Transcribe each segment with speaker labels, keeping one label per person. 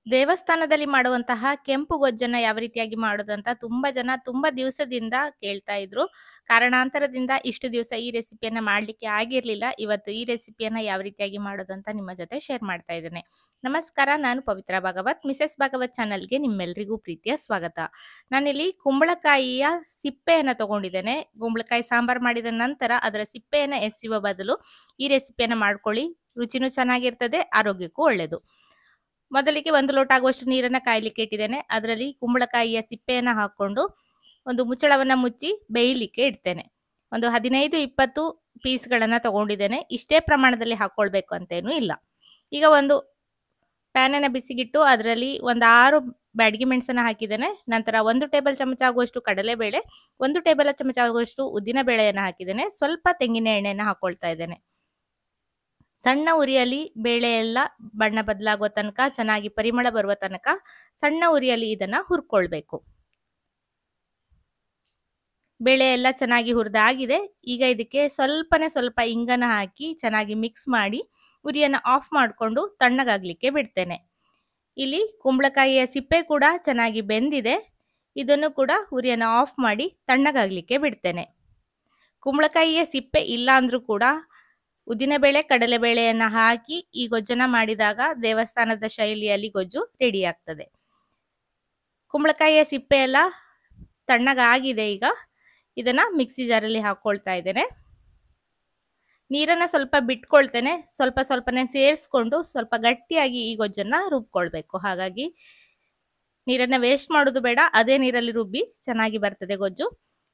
Speaker 1: ದೇವಸ್ಥಾನದಲ್ಲಿ ಮಾಡುವಂತಹ ಕೆಂಪು ಗೊಜ್ಜನ್ನ ಯಾವ ರೀತಿಯಾಗಿ ಮಾಡೋದಂತ ತುಂಬಾ ಜನ ತುಂಬಾ ದಿವಸದಿಂದ ಕೇಳ್ತಾ ಇದ್ರು. ಕಾರಣಾಂತರದಿಂದ ಇಷ್ಟು ದಿವಸ ಈ ರೆಸಿಪಿಯನ್ನ ಮಾಡ್ಲಿಕ್ಕೆ ಆಗಿರ್ಲಿಲ್ಲ. ಇವತ್ತು ಈ ರೆಸಿಪಿಯನ್ನ ಯಾವ ರೀತಿಯಾಗಿ ಮಾಡೋದಂತ ನಿಮ್ಮ ಜೊತೆ ಶೇರ್ ಮಾಡ್ತಾ ಇದ್ದೇನೆ. ನಮಸ್ಕಾರ, ನಾನು ಪವಿತ್ರ ಭಾಗವತ್. ಮಿಸೆಸ್ ಭಾಗವತ್ ಚಾನಲ್ಗೆ ನಿಮ್ಮೆಲ್ಲರಿಗೂ ಪ್ರೀತಿಯ ಸ್ವಾಗತ. ನಾನಿಲ್ಲಿ ಕುಂಬಳಕಾಯಿಯ ಸಿಪ್ಪೆಯನ್ನ ತಗೊಂಡಿದ್ದೇನೆ. ಕುಂಬಳಕಾಯಿ ಸಾಂಬಾರ್ ಮಾಡಿದ ನಂತರ ಅದರ ಸಿಪ್ಪೆಯನ್ನ ಎಸೆಯುವ ಬದಲು ಈ ರೆಸಿಪಿಯನ್ನ ಮಾಡ್ಕೊಳ್ಳಿ. ರುಚಿನೂ ಚೆನ್ನಾಗಿರ್ತದೆ, ಆರೋಗ್ಯಕ್ಕೂ ಒಳ್ಳೆಯದು. ಮೊದಲಿಗೆ 1 ಲೋಟ ಆಗುವಷ್ಟು ನೀರನ್ನ ಕಾಯಲಿಕ್ಕೆ ಇಟ್ಟಿದ್ದೇನೆ. ಅದರಲ್ಲಿ ಕುಂಬಳಕಾಯಿಯ ಸಿಪ್ಪೆಯನ್ನ ಹಾಕೊಂಡು ಒಂದು ಮುಚ್ಚಳವನ್ನ ಮುಚ್ಚಿ ಬೇಯಲಿಕ್ಕೆ ಇಡ್ತೇನೆ. ಒಂದು 15-20 ಪೀಸ್ಗಳನ್ನ ತಗೊಂಡಿದ್ದೇನೆ. ಇಷ್ಟೇ ಪ್ರಮಾಣದಲ್ಲಿ ಹಾಕೊಳ್ಬೇಕು ಅಂತೇನೂ ಇಲ್ಲ. ಈಗ ಒಂದು ಪ್ಯಾನ್ ಅನ್ನ ಬಿಸಿಗಿಟ್ಟು ಅದರಲ್ಲಿ ಒಂದು 6 ಬ್ಯಾಡಗಿ ಮೆಣಸನ್ನ ಹಾಕಿದ್ದೇನೆ. ನಂತರ 1 ಟೇಬಲ್ ಚಮಚ ಆಗುವಷ್ಟು ಕಡಲೆಬೇಳೆ, 1 ಟೇಬಲ್ ಚಮಚ ಆಗುವಷ್ಟು ಉದ್ದಿನ ಬೇಳೆಯನ್ನ ಹಾಕಿದ್ದೇನೆ. ಸ್ವಲ್ಪ ತೆಂಗಿನ ಎಣ್ಣೆಯನ್ನ ಹಾಕೊಳ್ತಾ ಇದ್ದೇನೆ. ಸಣ್ಣ ಉರಿಯಲ್ಲಿ ಬೇಳೆ ಎಲ್ಲ ಬಣ್ಣ ಬದಲಾಗುವ ತನಕ, ಚೆನ್ನಾಗಿ ಪರಿಮಳ ಬರುವ ತನಕ ಸಣ್ಣ ಉರಿಯಲ್ಲಿ ಇದನ್ನ ಹುರ್ಕೊಳ್ಬೇಕು. ಬೇಳೆ ಎಲ್ಲ ಚೆನ್ನಾಗಿ ಹುರಿದಾಗಿದೆ. ಈಗ ಇದಕ್ಕೆ ಸ್ವಲ್ಪ ಇಂಗನ್ನ ಹಾಕಿ ಚೆನ್ನಾಗಿ ಮಿಕ್ಸ್ ಮಾಡಿ ಉರಿಯನ್ನ ಆಫ್ ಮಾಡಿಕೊಂಡು ತಣ್ಣಗಾಗ್ಲಿಕ್ಕೆ ಬಿಡ್ತೇನೆ. ಇಲ್ಲಿ ಕುಂಬಳಕಾಯಿಯ ಸಿಪ್ಪೆ ಕೂಡ ಚೆನ್ನಾಗಿ ಬೆಂದಿದೆ. ಇದನ್ನು ಕೂಡ ಉರಿಯನ್ನ ಆಫ್ ಮಾಡಿ ತಣ್ಣಗಾಗ್ಲಿಕ್ಕೆ ಬಿಡ್ತೇನೆ. ಕುಂಬಳಕಾಯಿಯ ಸಿಪ್ಪೆ ಇಲ್ಲ ಅಂದ್ರೂ ಕೂಡ ಉದ್ದಿನಬೇಳೆ, ಕಡಲೆಬೇಳೆಯನ್ನ ಹಾಕಿ ಈ ಗೊಜ್ಜನ್ನ ಮಾಡಿದಾಗ ದೇವಸ್ಥಾನದ ಶೈಲಿಯಲ್ಲಿ ಗೊಜ್ಜು ರೆಡಿ ಆಗ್ತದೆ. ಕುಂಬಳಕಾಯಿಯ ಸಿಪ್ಪೆ ಎಲ್ಲ ತಣ್ಣಗಾಗಿದೆ. ಈಗ ಇದನ್ನ ಮಿಕ್ಸಿ ಜಾರಲ್ಲಿ ಹಾಕೊಳ್ತಾ ಇದ್ದೇನೆ. ನೀರನ್ನ ಸ್ವಲ್ಪ ಬಿಟ್ಕೊಳ್ತೇನೆ. ಸ್ವಲ್ಪನೇ ಸೇರಿಸ್ಕೊಂಡು ಸ್ವಲ್ಪ ಗಟ್ಟಿಯಾಗಿ ಈ ಗೊಜ್ಜನ್ನ ರುಬ್ಕೊಳ್ಬೇಕು. ಹಾಗಾಗಿ ನೀರನ್ನ ವೇಸ್ಟ್ ಮಾಡೋದು ಬೇಡ. ಅದೇ ನೀರಲ್ಲಿ ರುಬ್ಬಿ ಚೆನ್ನಾಗಿ ಬರ್ತದೆ ಗೊಜ್ಜು.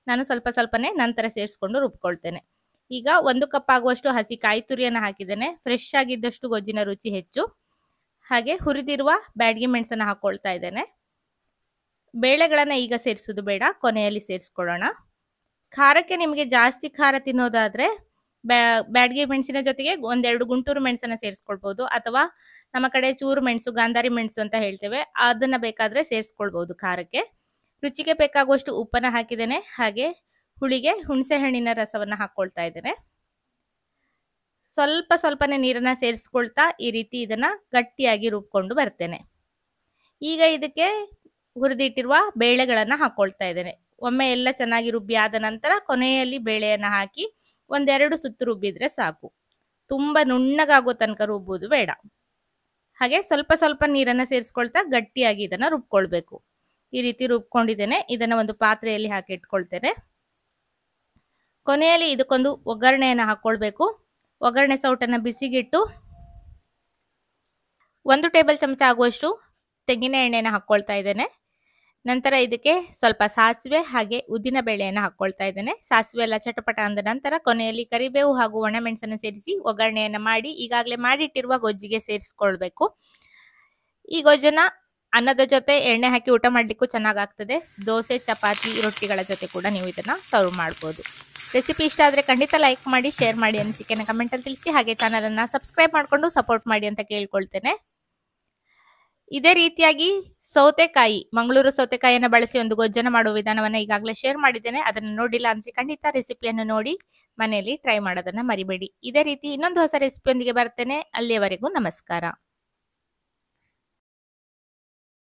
Speaker 1: ನಾನು ಸ್ವಲ್ಪನೇ ನಂತರ ಸೇರಿಸ್ಕೊಂಡು ರುಬ್ಕೊಳ್ತೇನೆ. ಈಗ 1 ಕಪ್ ಆಗುವಷ್ಟು ಹಸಿ ಕಾಯಿ ತುರಿಯನ್ನು ಹಾಕಿದ್ದೇನೆ. ಫ್ರೆಶ್ ಆಗಿದ್ದಷ್ಟು ಗೊಜ್ಜಿನ ರುಚಿ ಹೆಚ್ಚು. ಹಾಗೆ ಹುರಿದಿರುವ ಬ್ಯಾಡಗಿ ಮೆಣಸನ್ನ ಹಾಕೊಳ್ತಾ ಇದ್ದೇನೆ. ಬೇಳೆಗಳನ್ನ ಈಗ ಸೇರಿಸೋದು ಬೇಡ, ಕೊನೆಯಲ್ಲಿ ಸೇರಿಸ್ಕೊಳ್ಳೋಣ. ಖಾರಕ್ಕೆ ನಿಮಗೆ ಜಾಸ್ತಿ ಖಾರ ತಿನ್ನೋದಾದ್ರೆ ಬ್ಯಾಡಗಿ ಮೆಣಸಿನ ಜೊತೆಗೆ 1-2 ಗುಂಟೂರು ಮೆಣಸನ್ನ ಸೇರಿಸ್ಕೊಳ್ಬಹುದು. ಅಥವಾ ನಮ್ಮ ಕಡೆ ಚೂರು ಮೆಣಸು, ಗಾಂಧಾರಿ ಮೆಣಸು ಅಂತ ಹೇಳ್ತೇವೆ, ಅದನ್ನ ಬೇಕಾದ್ರೆ ಸೇರಿಸ್ಕೊಳ್ಬಹುದು ಖಾರಕ್ಕೆ. ರುಚಿಗೆ ಬೇಕಾಗುವಷ್ಟು ಉಪ್ಪನ್ನ ಹಾಕಿದ್ದೇನೆ. ಹಾಗೆ ಹುಳಿಗೆ ಹುಣಸೆ ಹಣ್ಣಿನ ರಸವನ್ನ ಹಾಕೊಳ್ತಾ ಇದ್ದೇನೆ. ಸ್ವಲ್ಪನೇ ನೀರನ್ನ ಸೇರಿಸ್ಕೊಳ್ತಾ ಈ ರೀತಿ ಇದನ್ನ ಗಟ್ಟಿಯಾಗಿ ರುಬ್ಕೊಂಡು ಬರ್ತೇನೆ. ಈಗ ಇದಕ್ಕೆ ಹುರಿದಿಟ್ಟಿರುವ ಬೇಳೆಗಳನ್ನ ಹಾಕೊಳ್ತಾ ಇದ್ದೇನೆ. ಒಮ್ಮೆ ಎಲ್ಲ ಚೆನ್ನಾಗಿ ರುಬ್ಬಿ ಆದ ನಂತರ ಕೊನೆಯಲ್ಲಿ ಬೇಳೆಯನ್ನ ಹಾಕಿ 1-2 ಸುತ್ತು ರುಬ್ಬಿದ್ರೆ ಸಾಕು. ತುಂಬಾ ನುಣ್ಣಗಾಗೋ ತನಕ ರುಬ್ಬುವುದು ಬೇಡ. ಹಾಗೆ ಸ್ವಲ್ಪ ನೀರನ್ನ ಸೇರಿಸ್ಕೊಳ್ತಾ ಗಟ್ಟಿಯಾಗಿ ಇದನ್ನ ರುಬ್ಕೊಳ್ಬೇಕು. ಈ ರೀತಿ ರುಬ್ಕೊಂಡಿದ್ದೇನೆ. ಇದನ್ನ ಒಂದು ಪಾತ್ರೆಯಲ್ಲಿ ಹಾಕಿ ಇಟ್ಕೊಳ್ತೇನೆ. ಕೊನೆಯಲ್ಲಿ ಇದಕ್ಕೊಂದು ಒಗ್ಗರಣೆಯನ್ನು ಹಾಕೊಳ್ಬೇಕು. ಒಗ್ಗರಣೆ ಸೌಟನ್ನ ಬಿಸಿಗಿಟ್ಟು 1 ಟೇಬಲ್ ಚಮಚ ಆಗುವಷ್ಟು ತೆಂಗಿನ ಎಣ್ಣೆಯನ್ನು ಹಾಕೊಳ್ತಾ ಇದ್ದೇನೆ. ನಂತರ ಇದಕ್ಕೆ ಸ್ವಲ್ಪ ಸಾಸಿವೆ ಹಾಗೆ ಉದ್ದಿನ ಬೇಳೆಯನ್ನು ಹಾಕೊಳ್ತಾ ಇದ್ದೇನೆ. ಸಾಸಿವೆ ಎಲ್ಲ ಚಟಪಟ ಅಂದ ನಂತರ ಕೊನೆಯಲ್ಲಿ ಕರಿಬೇವು ಹಾಗೂ ಒಣಮೆಣಸನ್ನು ಸೇರಿಸಿ ಒಗ್ಗರಣೆಯನ್ನು ಮಾಡಿ ಈಗಾಗಲೇ ಮಾಡಿಟ್ಟಿರುವ ಗೊಜ್ಜಿಗೆ ಸೇರಿಸ್ಕೊಳ್ಬೇಕು. ಈ ಗೊಜ್ಜನ್ನ ಅನ್ನದ ಜೊತೆ ಎಣ್ಣೆ ಹಾಕಿ ಊಟ ಮಾಡ್ಲಿಕ್ಕೂ ಚೆನ್ನಾಗಾಗ್ತದೆ. ದೋಸೆ, ಚಪಾತಿ, ರೊಟ್ಟಿಗಳ ಜೊತೆ ಕೂಡ ನೀವು ಇದನ್ನ ಸರ್ವ್ ಮಾಡ್ಬೋದು. ರೆಸಿಪಿ ಇಷ್ಟ ಆದರೆ ಖಂಡಿತ ಲೈಕ್ ಮಾಡಿ, ಶೇರ್ ಮಾಡಿ, ಅನಿಸಿಕೆನ ಕಮೆಂಟಲ್ಲಿ ತಿಳಿಸಿ. ಹಾಗೆ ಚಾನಲನ್ನು ಸಬ್ಸ್ಕ್ರೈಬ್ ಮಾಡಿಕೊಂಡು ಸಪೋರ್ಟ್ ಮಾಡಿ ಅಂತ ಕೇಳ್ಕೊಳ್ತೇನೆ. ಇದೇ ರೀತಿಯಾಗಿ ಸೌತೆಕಾಯಿ, ಮಂಗಳೂರು ಸೌತೆಕಾಯಿಯನ್ನು ಬಳಸಿ ಒಂದು ಗೊಜ್ಜನ ಮಾಡುವ ವಿಧಾನವನ್ನು ಈಗಾಗಲೇ ಶೇರ್ ಮಾಡಿದ್ದೇನೆ. ಅದನ್ನು ನೋಡಿಲ್ಲ ಅಂದ್ರೆ ಖಂಡಿತ ರೆಸಿಪಿಯನ್ನು ನೋಡಿ ಮನೆಯಲ್ಲಿ ಟ್ರೈ ಮಾಡೋದನ್ನ ಮರಿಬೇಡಿ. ಇದೇ ರೀತಿ ಇನ್ನೊಂದು ಹೊಸ ರೆಸಿಪಿಯೊಂದಿಗೆ ಬರ್ತೇನೆ. ಅಲ್ಲಿಯವರೆಗೂ ನಮಸ್ಕಾರ.